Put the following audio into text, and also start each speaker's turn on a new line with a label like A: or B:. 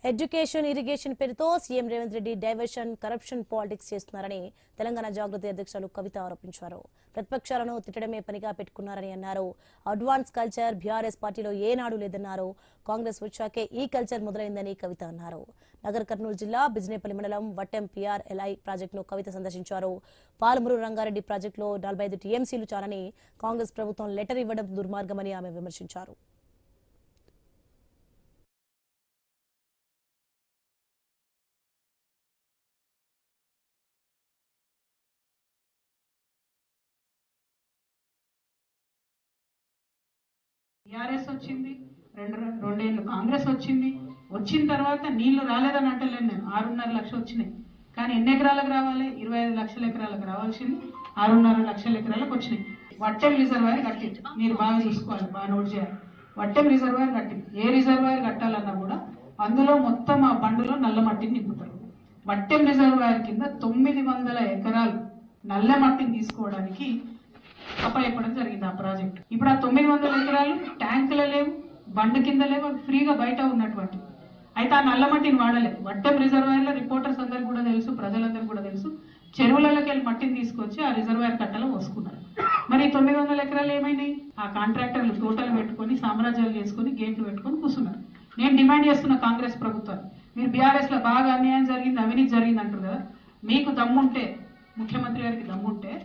A: Education irrigation పేరుతో CM Revanth Reddy diversion corruption politics చేస్తున్నారని తెలంగాణ జాగృతి అధ్యక్షులు కవిత ఆరోపించారు. ప్రతిపక్షాలను తిట్టడమే పనిగా పెట్టుకున్నారని అన్నారు. అడ్వాన్స్ కల్చర్ బీఆర్ఎస్ పార్టీలో ఏనాడు లేదన్నారు. కాంగ్రెస్ వచ్చాకే ఈ కల్చర్ మొదలైందని కవిత అన్నారు. నగర్ కర్నూలు జిల్లా బిజినేపల్లి మండలం వట్టెం పీఆర్ఎల్ఐ ప్రాజెక్టును కవిత సందర్శించారు. పాలమూరు రంగారెడ్డి ప్రాజెక్టులో 45 టీఎంసీలు చాలని కాంగ్రెస్ ప్రభుత్వం లెటర్ ఇవ్వడం దుర్మార్గమని ఆమె విమర్శించారు.
B: టీఆర్ఎస్ వచ్చింది, రెండేళ్ళు కాంగ్రెస్ వచ్చింది. వచ్చిన తర్వాత నీళ్లు రాలేదని అంటలేను నేను. 6.5 లక్షలు వచ్చినాయి. కానీ ఎన్ని ఎకరాలకు రావాలి? 25 లక్షల ఎకరాలకు రావాల్సింది 6.5 లక్షల ఎకరాలకు వచ్చినాయి. వట్టెం రిజర్వాయర్ కట్టింది. మీరు బాగా చూసుకోవాలి, బాగా నోట్ చేయాలి. వట్టెం రిజర్వాయర్ కట్టింది. ఏ రిజర్వాయర్ కట్టాలన్నా కూడా అందులో మొత్తం ఆ బండులో నల్ల మట్టిని నింపుతారు. వట్టెం రిజర్వాయర్ కింద 900 ఎకరాలు నల్ల మట్టిని తీసుకోవడానికి అప్పచెప్పడం జరిగింది ఆ ప్రాజెక్ట్. ఇప్పుడు ఆ 900 ఎకరాలు ట్యాంకులు లేవు, బండు కింద లేవు, ఫ్రీగా బయట ఉన్నటువంటి. అయితే ఆ నల్ల మట్టిని వాడలేదు. వట్టెం రిజర్వాయర్లో రిపోర్టర్స్ అందరికి కూడా తెలుసు, ప్రజలందరికీ కూడా తెలుసు, చెరువులలోకి వెళ్ళి మట్టిని తీసుకొచ్చి ఆ రిజర్వాయర్ కట్టలో పోసుకున్నారు. మరి 900 ఎకరాలు ఏమైనాయి? ఆ కాంట్రాక్టర్లు తోటలు పెట్టుకొని సామ్రాజ్యాలు చేసుకొని గేట్లు పెట్టుకొని కూర్చున్నారు. నేను డిమాండ్ చేస్తున్న కాంగ్రెస్ ప్రభుత్వాన్ని, మీరు బీఆర్ఎస్ లో బాగా అన్యాయం జరిగింది, అవినీతి జరిగింది అంటారు కదా, మీకు దమ్ముంటే, ముఖ్యమంత్రి గారికి దమ్ముంటే